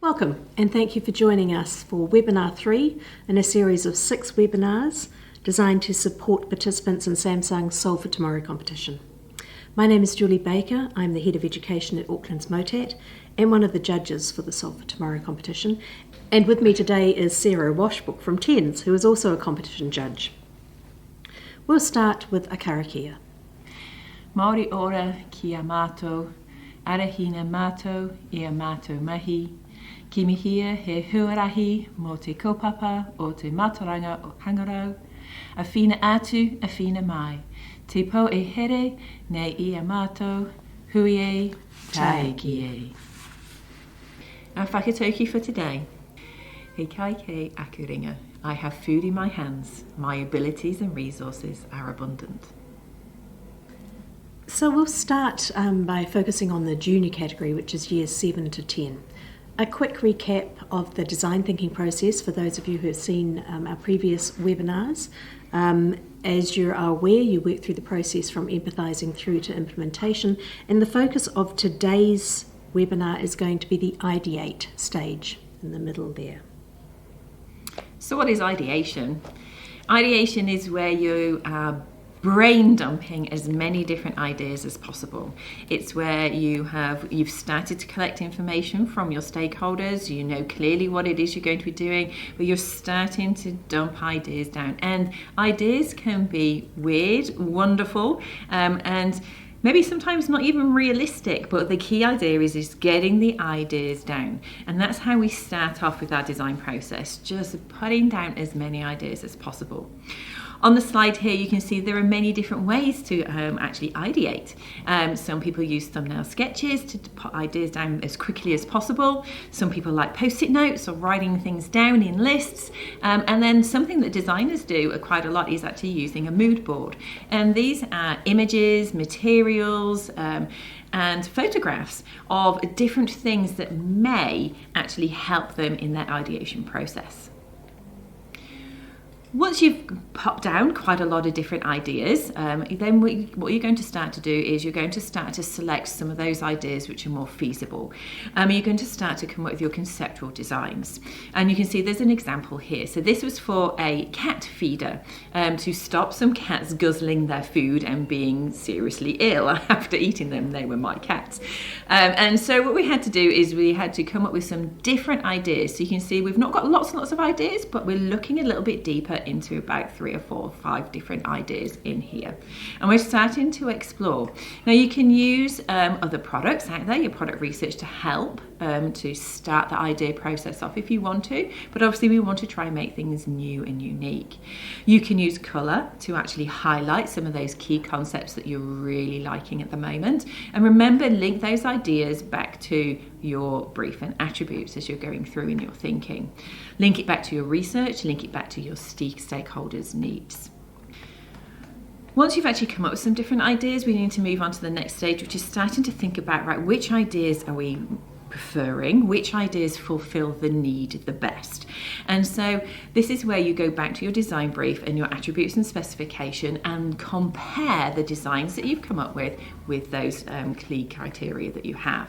Welcome, and thank you for joining us for Webinar 3 in a series of 6 webinars designed to support participants in Samsung's Solve for Tomorrow competition. My name is Julie Baker. I'm the Head of Education at Auckland's MOTAT and one of the judges for the Solve for Tomorrow competition. And with me today is Sarah Washbrooke from TENZ, who is also a competition judge. We'll start with a karakia. Maori ora ki a mātou, arahina mātou I a mātou mahi, ki mihia he huarahi mō te kaupapa o te mātauranga o Hangarau, a whina atu, a whina mai, te po e here nei I a mātou, hui e, tae ki e. Our whakatauki for today. He kai ke akuringa. I have food in my hands. My abilities and resources are abundant. So we'll start by focusing on the junior category, which is years 7 to 10. A quick recap of the design thinking process for those of you who have seen our previous webinars. As you are aware, you work through the process from empathising through to implementation, and the focus of today's webinar is going to be the ideate stage in the middle there. So what is ideation? Ideation is where you are brain dumping as many different ideas as possible. It's where you've started to collect information from your stakeholders, you know clearly what it is you're going to be doing, but you're starting to dump ideas down. And ideas can be weird, wonderful, and maybe sometimes not even realistic, but the key idea is getting the ideas down. And that's how we start off with our design process, just putting down as many ideas as possible. On the slide here, you can see there are many different ways to actually ideate. Some people use thumbnail sketches to put ideas down as quickly as possible. Some people like post-it notes or writing things down in lists. And then something that designers do quite a lot is actually using a mood board. And these are images, materials, and photographs of different things that may actually help them in their ideation process. Once you've popped down quite a lot of different ideas, then what you're going to start to do is you're going to start to select some of those ideas which are more feasible. You're going to start to come up with your conceptual designs. And you can see there's an example here. So this was for a cat feeder to stop some cats guzzling their food and being seriously ill after eating them. They were my cats. And so what we had to do is we had to come up with some different ideas. So you can see we've not got lots and lots of ideas, but we're looking a little bit deeper into about 3 or 4 or 5 different ideas in here, and we're starting to explore. Now you can use other products out there, your product research, to help to start the idea process off if you want to, but obviously we want to try and make things new and unique. You can use colour to actually highlight some of those key concepts that you're really liking at the moment, and remember, link those ideas back to your brief and attributes as you're going through in your thinking. Link it back to your research, link it back to your stakeholders' needs. Once you've actually come up with some different ideas, we need to move on to the next stage, which is starting to think about, right, which ideas are we preferring, which ideas fulfill the need the best. And so this is where you go back to your design brief and your attributes and specification and compare the designs that you've come up with those key criteria that you have.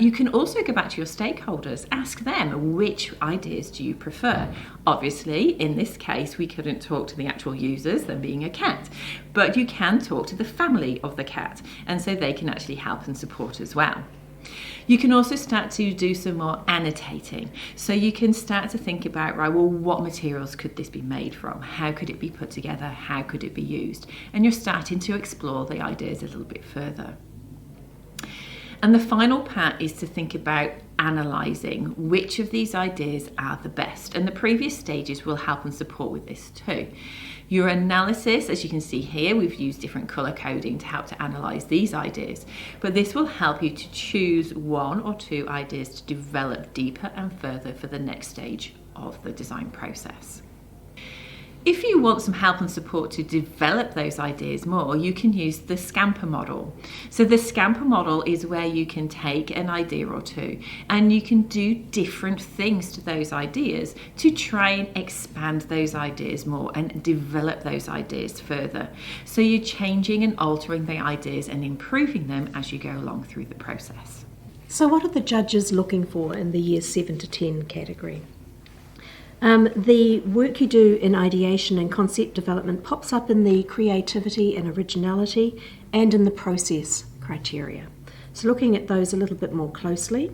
You can also go back to your stakeholders, ask them, which ideas do you prefer? Obviously, in this case, we couldn't talk to the actual users, them being a cat, but you can talk to the family of the cat, and so they can actually help and support as well. You can also start to do some more annotating. So you can start to think about, right, well, what materials could this be made from? How could it be put together? How could it be used? And you're starting to explore the ideas a little bit further. And the final part is to think about analysing which of these ideas are the best. And the previous stages will help and support with this too. Your analysis, as you can see here, we've used different colour coding to help to analyse these ideas, but this will help you to choose 1 or 2 ideas to develop deeper and further for the next stage of the design process. If you want some help and support to develop those ideas more, you can use the SCAMPER model. So the SCAMPER model is where you can take an idea or 2 and you can do different things to those ideas to try and expand those ideas more and develop those ideas further. So you're changing and altering the ideas and improving them as you go along through the process. So what are the judges looking for in the years 7 to 10 category? The work you do in ideation and concept development pops up in the creativity and originality and in the process criteria. So looking at those a little bit more closely.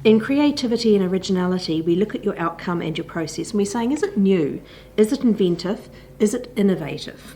In creativity and originality, we look at your outcome and your process, and we're saying, is it new? Is it inventive? Is it innovative?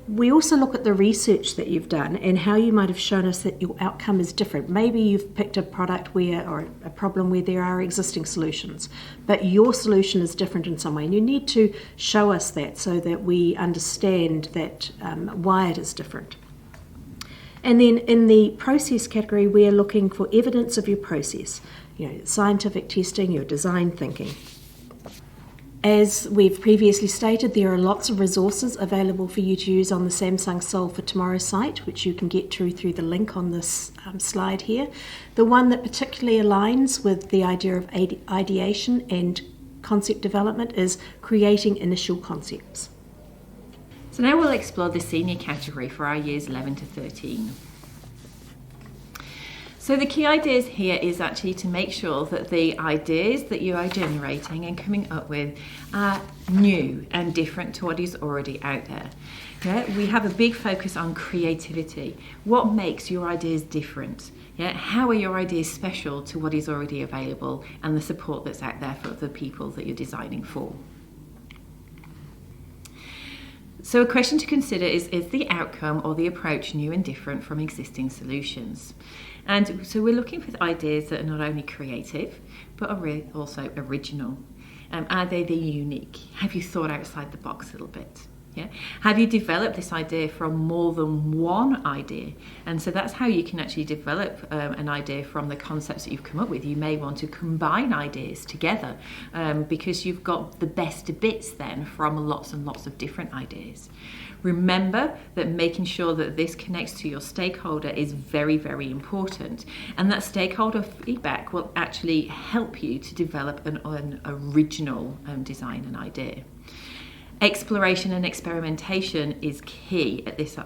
We also look at the research that you've done and how you might have shown us that your outcome is different. Maybe you've picked a product or a problem where there are existing solutions, but your solution is different in some way, and you need to show us that so that we understand that why it is different. And then in the process category, we are looking for evidence of your process, scientific testing, your design thinking. As we've previously stated, there are lots of resources available for you to use on the Samsung Solve for Tomorrow site, which you can get through the link on this slide here. The one that particularly aligns with the idea of ideation and concept development is creating initial concepts. So now we'll explore the senior category for our years 11 to 13. So the key ideas here is actually to make sure that the ideas that you are generating and coming up with are new and different to what is already out there. Yeah, we have a big focus on creativity. What makes your ideas different? Yeah, how are your ideas special to what is already available and the support that's out there for the people that you're designing for? So a question to consider is the outcome or the approach new and different from existing solutions? And so we're looking for ideas that are not only creative, but are also original. Are they unique? Have you thought outside the box a little bit? Yeah? Have you developed this idea from more than one idea? And so that's how you can actually develop an idea from the concepts that you've come up with. You may want to combine ideas together because you've got the best bits then from lots and lots of different ideas. Remember that making sure that this connects to your stakeholder is very, very important. And that stakeholder feedback will actually help you to develop an original design and idea. Exploration and experimentation is key at this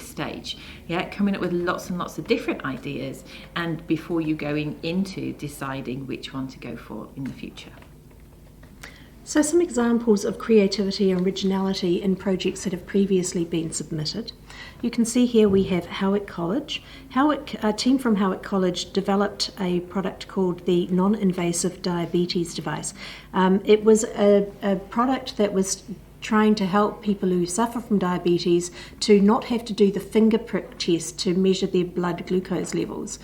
stage. Yeah, coming up with lots and lots of different ideas, and before you going into deciding which one to go for in the future. So some examples of creativity and originality in projects that have previously been submitted. You can see here we have Howick College. A team from Howick College developed a product called the non-invasive diabetes device. It was a product that was trying to help people who suffer from diabetes to not have to do the finger prick test to measure their blood glucose levels,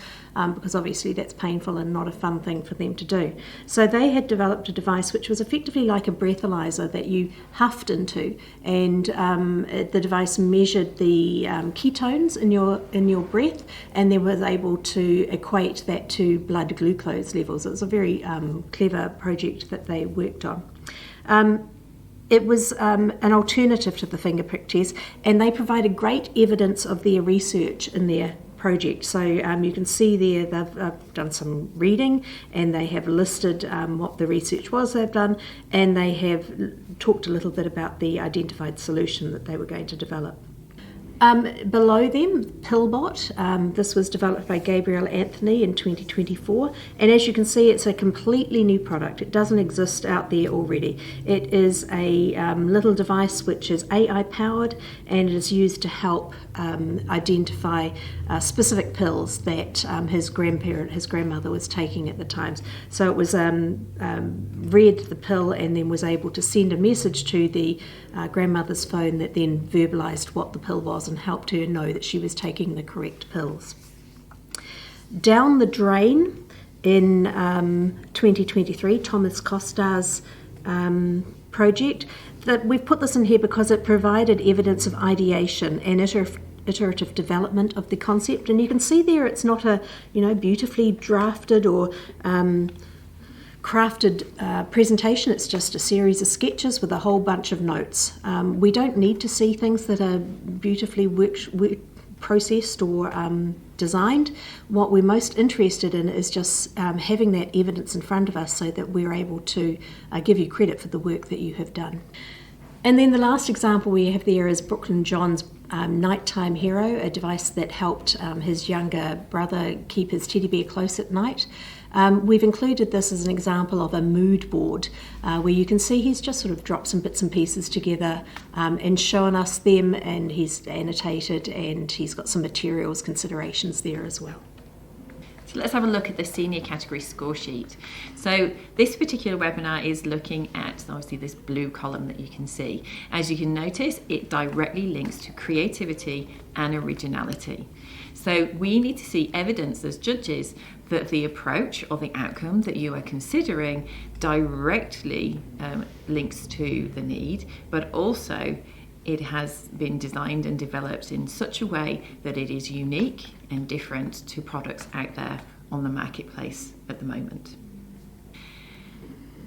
because obviously that's painful and not a fun thing for them to do. So they had developed a device which was effectively like a breathalyzer that you huffed into, and the device measured the ketones in your breath, and then was able to equate that to blood glucose levels. It was a very clever project that they worked on. It was an alternative to the finger prick test, and they provided great evidence of their research in their project. So you can see there they've done some reading, and they have listed what the research was they've done, and they have talked a little bit about the identified solution that they were going to develop. Below them, Pillbot. This was developed by Gabriel Anthony in 2024, and as you can see, it's a completely new product. It doesn't exist out there already. It is a little device which is AI powered, and it is used to help identify specific pills that his grandmother was taking at the times. So it was read the pill and then was able to send a message to the grandmother's phone that then verbalized what the pill was and helped her know that she was taking the correct pills. Down the drain in 2023, Thomas Costar's project, that we've put this in here because it provided evidence of ideation and iterative development of the concept, and you can see there it's not a beautifully drafted or crafted presentation. It's just a series of sketches with a whole bunch of notes. We don't need to see things that are beautifully processed or designed. What we're most interested in is just having that evidence in front of us so that we're able to give you credit for the work that you have done. And then the last example we have there is Brooklyn John's Nighttime Hero, a device that helped his younger brother keep his teddy bear close at night. We've included this as an example of a mood board where you can see he's just sort of dropped some bits and pieces together and shown us them, and he's annotated, and he's got some materials considerations there as well. So let's have a look at the senior category score sheet. So this particular webinar is looking at obviously this blue column that you can see. As you can notice, it directly links to creativity and originality. So we need to see evidence as judges that the approach or the outcome that you are considering directly links to the need, but also it has been designed and developed in such a way that it is unique and different to products out there on the marketplace at the moment.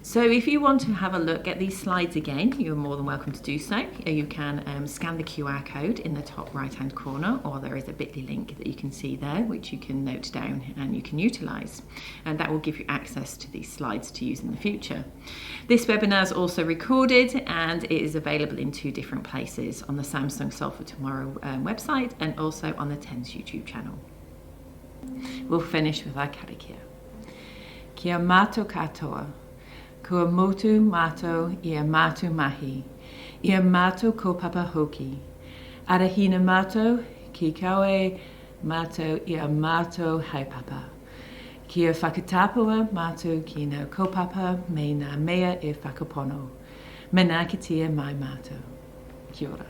So if you want to have a look at these slides again, you're more than welcome to do so. You can scan the QR code in the top right hand corner, or there is a bit.ly link that you can see there which you can note down and you can utilise, and that will give you access to these slides to use in the future. This webinar is also recorded and it is available in 2 different places, on the Samsung Solve for Tomorrow website and also on the TENZ YouTube channel. We'll finish with our karakia. Kia mato katoa. Kua motu mato ia matu mahi, ia mato ko papa hoki. Arahina mato ki kaue mato ia mato haipapa. Kia whakatapua mato ki nau kaupapa me nā mea e whakapono. Manakitia mai mato. Kia ora.